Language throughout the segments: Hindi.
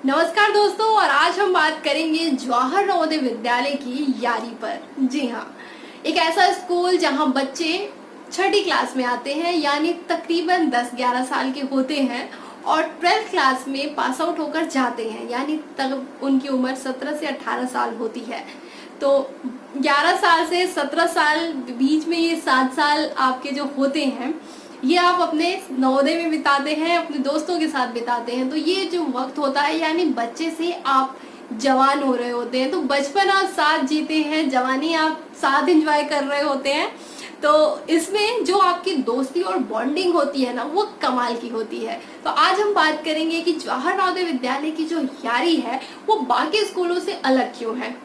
नमस्कार दोस्तों, और आज हम बात करेंगे जवाहर नवोदय विद्यालय की यारी पर। जी हाँ, एक ऐसा स्कूल जहां बच्चे छठी क्लास में आते हैं, यानी तकरीबन 10-11 साल के होते हैं और 12th क्लास में पास आउट होकर जाते हैं, यानी तब उनकी उम्र 17 से 18 साल होती है। तो 11 साल से 17 साल बीच में ये 7 साल आपके जो होते हैं, ये आप अपने नवोदय में बिताते हैं, अपने दोस्तों के साथ बिताते हैं। तो ये जो वक्त होता है, यानी बच्चे से आप जवान हो रहे होते हैं। तो बचपन आप साथ जीते हैं, जवानी आप साथ एंजॉय कर रहे होते हैं। तो इसमें जो आपकी दोस्ती और बॉन्डिंग होती है ना, वो कमाल की होती है। तो आज हम बात करेंगे कि जवाहर नवोदय विद्यालय की जो यारी है वो बाकी स्कूलों से अलग क्यों है।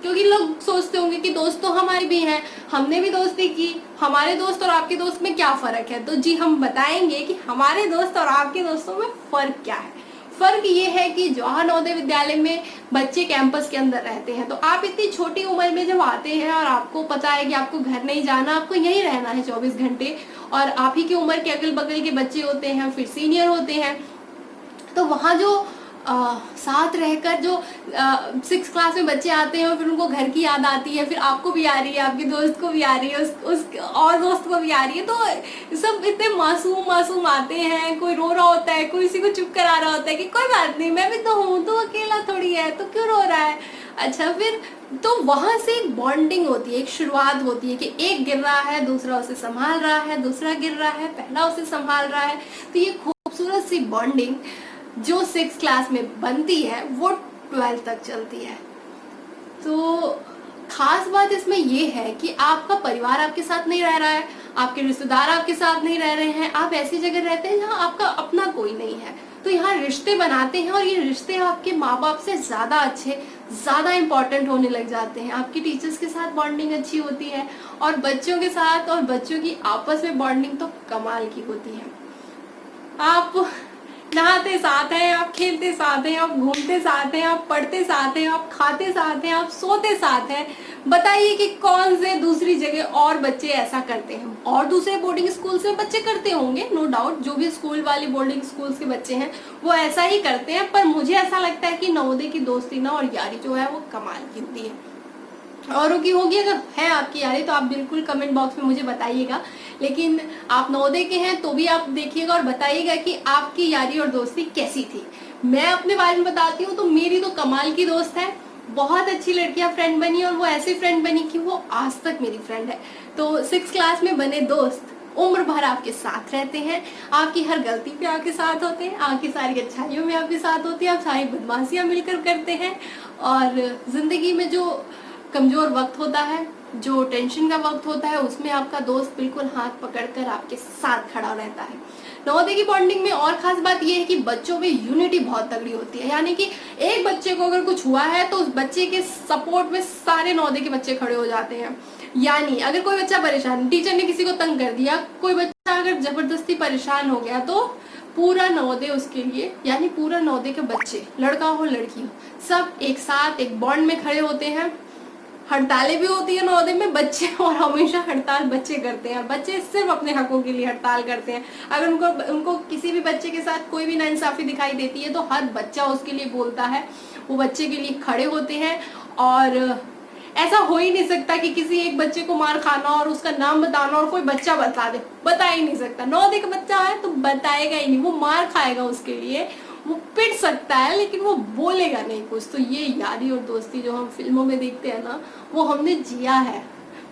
क्योंकि लोग सोचते होंगे कि दोस्त तो हमारे भी हैं, हमने भी दोस्ती की, हमारे दोस्त और आपके दोस्त में क्या फर्क है। तो जी हम बताएंगे कि हमारे दोस्त और आपके दोस्तों में फर्क क्या है। फर्क ये है कि जवाहर नवोदय विद्यालय में बच्चे कैंपस के अंदर रहते हैं। तो आप इतनी छोटी उम्र में जब आते हैं और आपको पता है कि आपको घर नहीं जाना, आपको यहीं रहना है 24 घंटे, और आप ही की उम्र के अगल बगल के बच्चे होते हैं, फिर सीनियर होते हैं, तो वहाँ जो साथ रहकर जो 6 क्लास में बच्चे आते हैं और फिर उनको घर की याद आती है, फिर आपको भी आ रही है, आपके दोस्त को भी आ रही है, उस और दोस्त को भी आ रही है। तो सब इतने मासूम मासूम आते हैं, कोई रो रहा होता है, कोई किसी को चुप करा रहा होता है कि कोई बात नहीं, मैं भी तो हूँ, तो अकेला थोड़ी है, तो क्यों रो रहा है। अच्छा, फिर तो वहां से एक बॉन्डिंग होती है, एक शुरुआत होती है कि एक गिर रहा है, दूसरा उसे संभाल रहा है, दूसरा गिर रहा है, पहला उसे संभाल रहा है। तो ये खूबसूरत सी बॉन्डिंग जो 6 क्लास में बनती है वो 12 तक चलती है। तो खास बात इसमें ये है कि आपका परिवार आपके साथ नहीं रह रहा है, आपके रिश्तेदार आपके साथ नहीं रह रहे हैं, आप ऐसी जगह रहते हैं जहाँ आपका अपना कोई नहीं है। तो यहाँ रिश्ते बनाते हैं, और ये रिश्ते आपके माँ बाप से ज्यादा अच्छे, ज्यादा इंपॉर्टेंट होने लग जाते हैं। आपके टीचर्स के साथ बॉन्डिंग अच्छी होती है, और बच्चों के साथ और बच्चों की आपस में बॉन्डिंग तो कमाल की होती है। आप नहाते साथ हैं, आप खेलते साथ हैं, आप घूमते साथ हैं, आप पढ़ते साथ हैं, आप खाते साथ हैं, आप सोते साथ हैं। बताइए कि कौन से दूसरी जगह और बच्चे ऐसा करते हैं। और दूसरे बोर्डिंग स्कूल से बच्चे करते होंगे, नो डाउट, जो भी स्कूल वाले बोर्डिंग स्कूल्स के बच्चे हैं वो ऐसा ही करते हैं, पर मुझे ऐसा लगता है कि नवोदय की दोस्ती ना और यारी जो है वो कमाल की होती है। औरों की होगी, अगर है आपकी यारी तो आप बिल्कुल कमेंट बॉक्स में मुझे बताइएगा। लेकिन आप नवोदय के हैं तो भी आप देखिएगा और बताइएगा कि आपकी यारी और दोस्ती कैसी थी। मैं अपने बारे में बताती हूँ, तो मेरी तो कमाल की दोस्त है, बहुत अच्छी लड़कियां फ्रेंड बनी, और वो ऐसी फ्रेंड बनी कि वो आज तक मेरी फ्रेंड है। तो 6 क्लास में बने दोस्त उम्र भर आपके साथ रहते हैं, आपकी हर गलती पे आपके साथ होते हैं, आपकी सारी अच्छाइयों में आपके साथ होते हैं, आप सारी बदमाशियां मिलकर करते हैं। और जिंदगी में जो कमजोर वक्त होता है, जो टेंशन का वक्त होता है, उसमें आपका दोस्त बिल्कुल हाथ पकड़कर आपके साथ खड़ा रहता है। नवोदय की बॉन्डिंग में और खास बात यह है कि बच्चों में यूनिटी बहुत तगड़ी होती है, यानी कि एक बच्चे को अगर कुछ हुआ है तो उस बच्चे के सपोर्ट में सारे नवोदय के बच्चे खड़े हो जाते हैं। यानी अगर कोई बच्चा परेशान, टीचर ने किसी को तंग कर दिया, कोई बच्चा अगर जबरदस्ती परेशान हो गया, तो पूरा नवोदय उसके लिए, यानी पूरा नवोदय के बच्चे, लड़का हो लड़की हो, सब एक साथ एक बॉन्ड में खड़े होते हैं। हड़तालें भी होती है नवोदय में बच्चे, और हमेशा हड़ताल बच्चे करते हैं, और बच्चे सिर्फ अपने हकों के लिए हड़ताल करते हैं। अगर उनको किसी भी बच्चे के साथ कोई भी नाइंसाफी दिखाई देती है तो हर बच्चा उसके लिए बोलता है, वो बच्चे के लिए खड़े होते हैं। और ऐसा हो ही नहीं सकता कि किसी एक बच्चे को मार खाना और उसका नाम बताना और कोई बच्चा बता ही नहीं सकता। नवोदय का बच्चा है तो बताएगा ही नहीं, वो मार खाएगा, उसके लिए वो पिट सकता है लेकिन वो बोलेगा नहीं कुछ। तो ये यारी और दोस्ती जो हम फिल्मों में देखते हैं ना, वो हमने जिया है।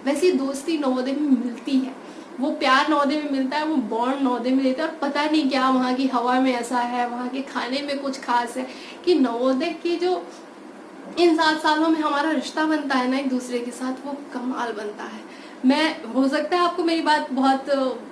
वैसी दोस्ती नवोदय में मिलती है, वो प्यार नवोदय में मिलता है, वो बॉन्ड नवोदय में देता है। और पता नहीं क्या वहाँ की हवा में ऐसा है, वहाँ के खाने में कुछ खास है कि नवोदय की जो इन 7 सालों में हमारा रिश्ता बनता है ना एक दूसरे के साथ, वो कमाल बनता है। मैं, हो सकता है आपको मेरी बात बहुत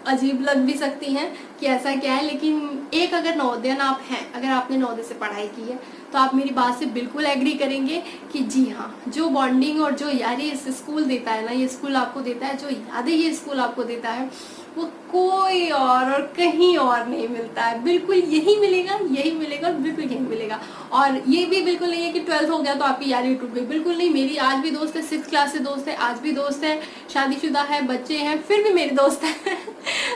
अजीब लग भी सकती है कि ऐसा क्या है, लेकिन एक अगर नवोदयन आप हैं, अगर आपने नवोदय से पढ़ाई की है, तो आप मेरी बात से बिल्कुल एग्री करेंगे कि जी हाँ, जो बॉन्डिंग और जो यारी इस स्कूल देता है ना, ये स्कूल आपको देता है, जो यादें ये स्कूल आपको देता है, वो कोई और कहीं और नहीं मिलता है। बिल्कुल यही मिलेगा, यही मिलेगा, बिल्कुल यही मिलेगा। और ये भी बिल्कुल नहीं है कि 12th हो गया तो आपकी यारी टूट गई, बिल्कुल नहीं। मेरी आज भी दोस्त है, 6th क्लास से दोस्त है, आज भी दोस्त है, शादीशुदा है, बच्चे हैं, फिर भी मेरी दोस्त है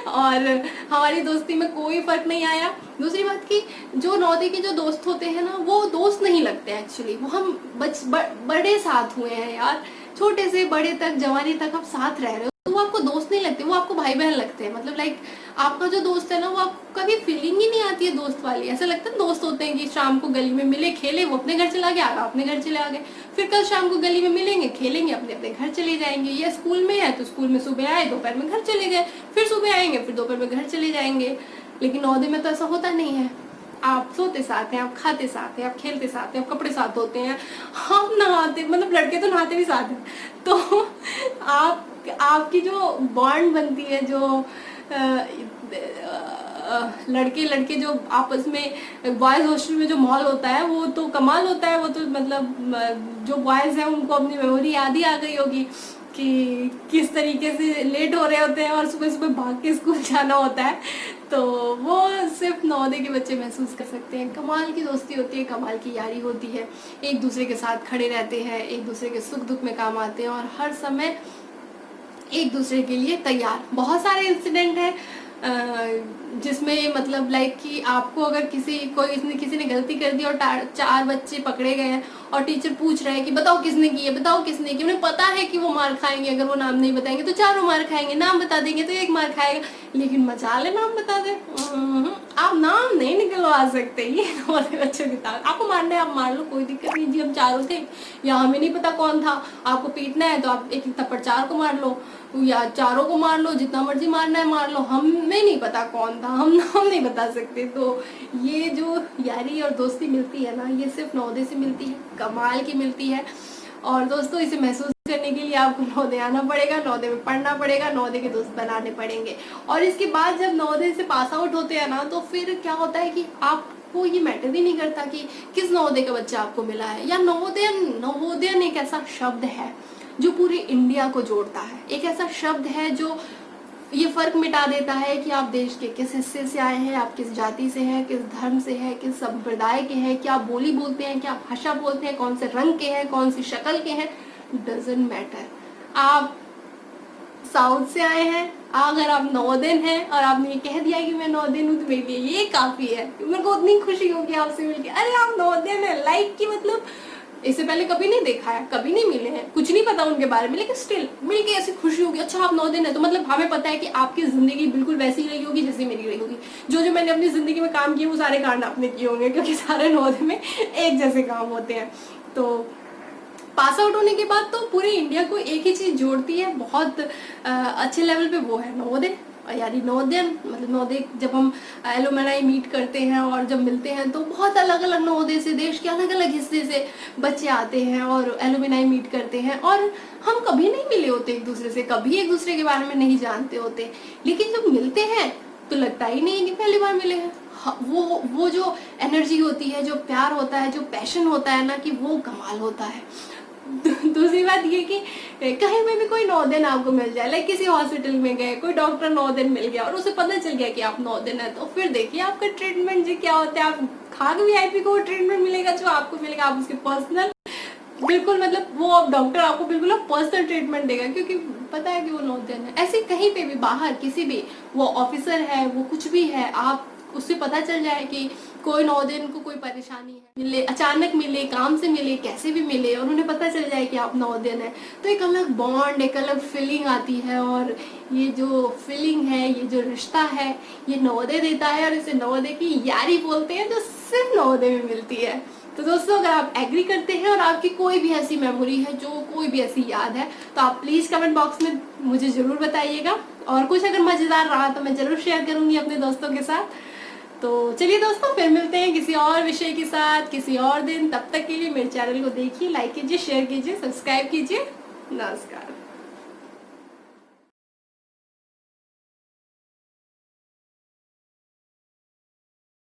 और हमारी दोस्ती में कोई फर्क नहीं आया। दूसरी बात की जो नवोदय के जो दोस्त होते हैं ना, वो दोस्त नहीं लगते हैं एक्चुअली, वो हम बड़े साथ हुए हैं यार, छोटे से बड़े तक, जवानी तक आप साथ रह रहे हो, तो वो आपको दोस्त नहीं लगते, वो आपको भाई बहन लगते हैं। मतलब लाइक आपका जो दोस्त है ना, वो आपको कभी फीलिंग ही नहीं आती है दोस्त वाली। ऐसा लगता है दोस्त होते हैं कि शाम को गली में मिले, खेले, वो अपने घर चला गया, आप अपने घर चले आ गए, फिर कल शाम को गली में मिलेंगे, खेलेंगे, अपने अपने घर चले जाएंगे। या स्कूल में है तो स्कूल में सुबह आए, दोपहर में घर चले गए, फिर सुबह आएंगे, फिर दोपहर में घर चले जाएंगे। लेकिन नवोदय में तो ऐसा होता नहीं है। आप सोते साथ हैं, आप खाते साथ हैं, आप खेलते साथ हैं, आप कपड़े साथ धोते हैं, हम नहाते, मतलब लड़के तो नहाते भी साथ हैं। तो आपकी जो बॉन्ड बनती है, जो लड़के लड़के जो आपस में बॉयज हॉस्टल में जो माहौल होता है, वो तो कमाल होता है। वो तो मतलब जो बॉयज हैं उनको अपनी मेमोरी याद ही आ गई होगी कि किस तरीके से लेट हो रहे होते हैं और सुबह सुबह भाग के स्कूल जाना होता है। तो वो सिर्फ नवोदय के बच्चे महसूस कर सकते हैं। कमाल की दोस्ती होती है, कमाल की यारी होती है, एक दूसरे के साथ खड़े रहते हैं, एक दूसरे के सुख दुख में काम आते हैं और हर समय एक दूसरे के लिए तैयार। बहुत सारे इंसिडेंट हैं जिसमें मतलब लाइक कि आपको अगर किसी ने गलती कर दी और 4 बच्चे पकड़े गए हैं और टीचर पूछ रहे हैं कि बताओ किसने की है, बताओ किसने की। उन्हें पता है कि वो मार खाएंगे, अगर वो नाम नहीं बताएंगे तो चारों मार खाएंगे, नाम बता देंगे तो एक मार खाएगा, लेकिन मजाले नाम बता दे, आप नाम नहीं निकलवा सकते। ये नवोदय बच्चों की ताकत। आपको मारना है आप मार लो, कोई दिक्कत नहीं जी, हम चारों थे या हमें नहीं पता कौन था, आपको पीटना है तो आप एक एक थप्पड़ 4 को मार लो या चारों को मार लो, जितना मर्जी मारना है मार लो, हमें नहीं पता कौन था, हम नाम नहीं बता सकते। तो ये जो यारी और दोस्ती मिलती है ना, ये सिर्फ नवोदय से मिलती है, कमाल की मिलती है। और दोस्तों इसे महसूस करने के लिए आपको नवोदय आना पड़ेगा, नवोदय में पढ़ना पड़ेगा, नवोदय के दोस्त बनाने पड़ेंगे। और इसके बाद जब नवोदय से पास आउट होते हैं ना, तो फिर क्या होता है कि आपको ये मैटर भी नहीं करता कि किस नवोदय का बच्चा आपको मिला है। या नवोदयन एक ऐसा शब्द है जो पूरे इंडिया को जोड़ता है, एक ऐसा शब्द है जो ये फर्क मिटा देता है कि आप देश के किस हिस्से से आए हैं, आप किस जाति से हैं, किस धर्म से हैं, किस संप्रदाय के हैं, क्या बोली बोलते हैं, क्या भाषा बोलते हैं, कौन से रंग के हैं, कौन सी शक्ल के हैं, डजंट मैटर। आप साउथ से आए हैं, अगर आप नवोदयन हैं और आपने ये कह दिया कि मैं नवोदयन हूँ, तो मेरे लिए ये काफी है। मेरे को उतनी खुशी होगी आपसे मिलके, अरे आप नवोदयन है, लाइक की मतलब इससे पहले कभी नहीं देखा है, कभी नहीं मिले हैं, कुछ नहीं पता उनके बारे में, लेकिन स्टिल मिलके ऐसी खुशी होगी। अच्छा आप नवोदयन है, तो मतलब हमें पता है कि आपकी जिंदगी बिल्कुल वैसी ही रही होगी जैसी मेरी रही होगी। जो मैंने अपनी जिंदगी में काम किए वो सारे कांड आपने किए होंगे, क्योंकि सारे नवोदय में एक जैसे काम होते हैं। तो पास आउट होने के बाद तो पूरे इंडिया को एक ही चीज जोड़ती है बहुत अच्छे लेवल पे, वो है नवोदय। यानी नवोदयन मतलब नवोदय, जब हम एलुमनाई मीट करते हैं और जब मिलते हैं तो बहुत अलग अलग नवोदय से, देश के अलग अलग हिस्से से बच्चे आते हैं और एलुमनाई मीट करते हैं। और हम कभी नहीं मिले होते एक दूसरे से, कभी एक दूसरे के बारे में नहीं जानते होते, लेकिन जब मिलते हैं तो लगता ही नहीं है कि पहली बार मिले हैं। वो जो एनर्जी होती है, जो प्यार होता है, जो पैशन होता है ना, कि वो कमाल होता है। दूसरी बात ये कि कहीं में भी कोई नवोदयन आपको मिल जाए, लाइक किसी हॉस्पिटल में गए, कोई डॉक्टर नवोदयन मिल गया और उसे पता चल गया कि आप नवोदयन है, तो फिर देखिए आपका ट्रीटमेंट जी क्या होता है। आप खाग वीआईपी को ट्रीटमेंट मिलेगा जो आपको मिलेगा, आप उसके पर्सनल बिल्कुल मतलब वो डॉक्टर आपको बिल्कुल पर्सनल ट्रीटमेंट देगा, क्योंकि पता है कि वो नवोदयन है। ऐसे कहीं पे भी बाहर किसी भी, वो ऑफिसर है, वो कुछ भी है, आप उससे पता चल जाए कि कोई नवोदयन को कोई परेशानी है, मिले अचानक मिले, काम से मिले, कैसे भी मिले, और उन्हें पता चल जाए कि आप नवोदयन है, तो एक अलग बॉन्ड, एक अलग फीलिंग आती है। और ये जो फीलिंग है, ये जो रिश्ता है, ये नवोदय देता है और इसे नवोदय की यारी बोलते हैं, जो सिर्फ नवोदय में मिलती है। तो दोस्तों अगर आप एग्री करते हैं और आपकी कोई भी ऐसी मेमोरी है, जो कोई भी ऐसी याद है, तो आप प्लीज कमेंट बॉक्स में मुझे जरूर बताइएगा। और कुछ अगर मजेदार रहा तो मैं जरूर शेयर करूंगी अपने दोस्तों के साथ। तो चलिए दोस्तों, फिर मिलते हैं किसी और विषय के साथ किसी और दिन। तब तक के लिए मेरे चैनल को देखिए, लाइक कीजिए, शेयर कीजिए, सब्सक्राइब कीजिए। नमस्कार।